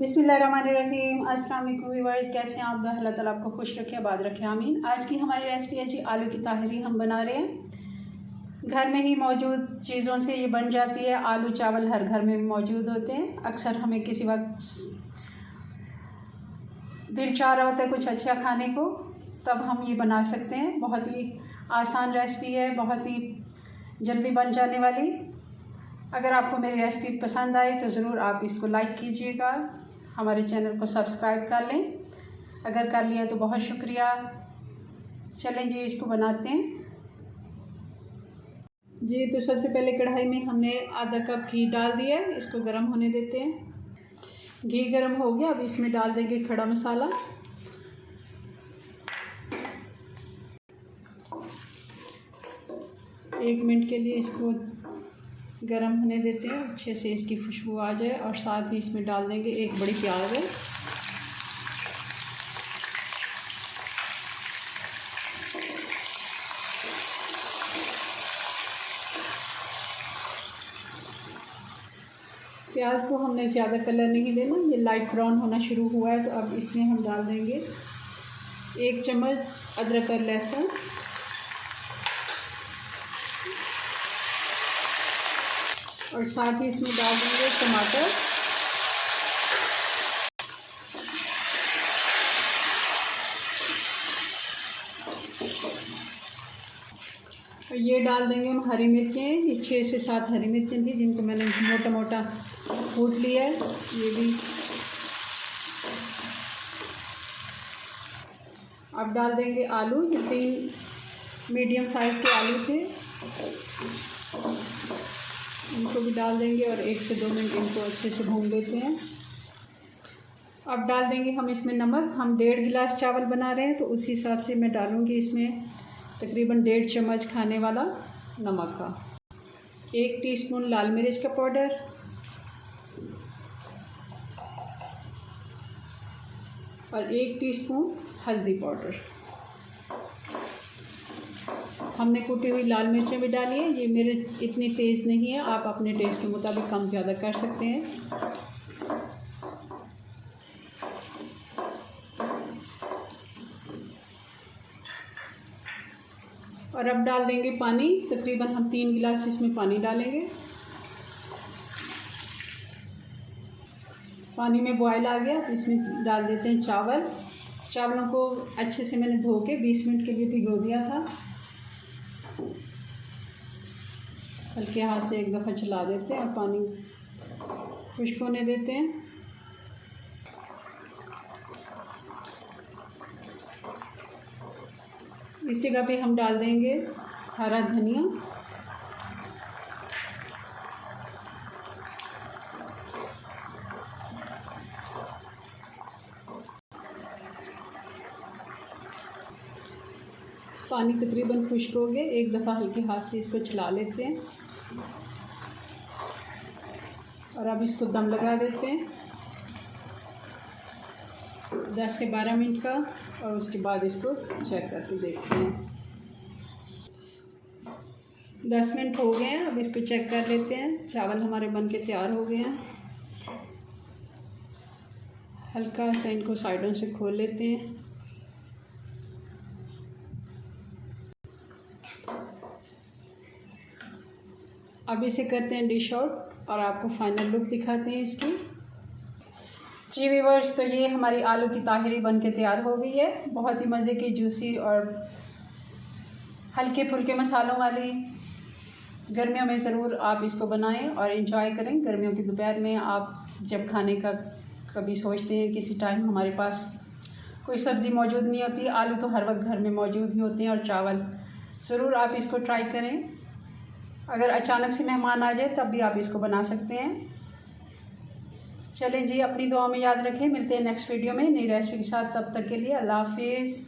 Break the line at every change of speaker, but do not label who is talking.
बिस्मिल्लाहिर्रहमानिर्रहीम। अस्सलाम वालेकुम व्यूअर्स, कैसे हैं आप? अल्लाह ताला आपको खुश रखे, आबाद रखे, आमीन। आज की हमारी रेसिपी है जी आलू की ताहरी। हम बना रहे हैं घर में ही मौजूद चीज़ों से ये बन जाती है। आलू चावल हर घर में मौजूद होते हैं। अक्सर हमें किसी वक्त दिल चाह रहा होता है कुछ अच्छा खाने को, तब हम ये बना सकते हैं। बहुत ही आसान रेसिपी है, बहुत ही जल्दी बन जाने वाली। अगर आपको मेरी रेसिपी पसंद आए तो ज़रूर आप इसको लाइक कीजिएगा, हमारे चैनल को सब्सक्राइब कर लें। अगर कर लिया तो बहुत शुक्रिया। चलें जी, इसको बनाते हैं जी। तो सबसे पहले कढ़ाई में हमने आधा कप घी डाल दिया है, इसको गर्म होने देते हैं। घी गर्म हो गया, अब इसमें डाल देंगे खड़ा मसाला। एक मिनट के लिए इसको गरम होने देते हैं, अच्छे से इसकी खुशबू आ जाए। और साथ ही इसमें डाल देंगे एक बड़ी प्याज है। प्याज को हमने ज़्यादा कलर नहीं देना, ये लाइट ब्राउन होना शुरू हुआ है। तो अब इसमें हम डाल देंगे 1 चम्मच अदरक और लहसुन, और साथ ही इसमें डाल देंगे टमाटर। और ये डाल देंगे हम हरी मिर्चें। ये 6 से 7 हरी मिर्चें थी, जिनको मैंने मोटा मोटा कूट लिया है। ये भी अब डाल देंगे आलू। ये 3 मीडियम साइज़ के आलू थे, इनको भी डाल देंगे और 1 से 2 मिनट इनको अच्छे से भून लेते हैं। अब डाल देंगे हम इसमें नमक। हम 1.5 गिलास चावल बना रहे हैं, तो उस हिसाब से मैं डालूँगी इसमें तकरीबन 1.5 चम्मच खाने वाला नमक का। 1 टीस्पून लाल मिर्च का पाउडर, और 1 टीस्पून हल्दी पाउडर। हमने कुटी हुई लाल मिर्चें भी डाली है। ये मेरे इतनी तेज़ नहीं है, आप अपने टेस्ट के मुताबिक कम ज़्यादा कर सकते हैं। और अब डाल देंगे पानी। तकरीबन हम 3 गिलास इसमें पानी डालेंगे। पानी में बॉयल आ गया, तो इसमें डाल देते हैं चावल। चावलों को अच्छे से मैंने धो के 20 मिनट के लिए भिगो दिया था। हल्के हाथ से एक दफ़ा चला देते हैं और पानी खुश्क होने देते हैं। इस जगह पे हम डाल देंगे हरा धनिया, पानी तकरीबन खुश्क हो गया। एक दफ़ा हल्के हाथ से इसको चला लेते हैं और अब इसको दम लगा देते हैं 10 से 12 मिनट का। और उसके बाद इसको चेक करके देखते हैं। 10 मिनट हो गए हैं, अब इसको चेक कर लेते हैं। चावल हमारे बनके तैयार हो गए हैं। हल्का सा इनको साइडों से खोल लेते हैं। अब इसे करते हैं डिश आउट और आपको फाइनल लुक दिखाते हैं इसकी। जी व्यूअर्स, तो ये हमारी आलू की ताहरी बन के तैयार हो गई है। बहुत ही मज़े की, जूसी और हल्के फुल्के मसालों वाली। गर्मियों में ज़रूर आप इसको बनाएं और एंजॉय करें। गर्मियों की दोपहर में आप जब खाने का कभी सोचते हैं, किसी टाइम हमारे पास कोई सब्ज़ी मौजूद नहीं होती, आलू तो हर वक्त घर में मौजूद ही होते हैं, और चावल, ज़रूर आप इसको ट्राई करें। अगर अचानक से मेहमान आ जाए तब भी आप इसको बना सकते हैं। चलें जी, अपनी दुआ में याद रखें। मिलते हैं नेक्स्ट वीडियो में नई रेसिपी के साथ। तब तक के लिए अल्लाह हाफिज़।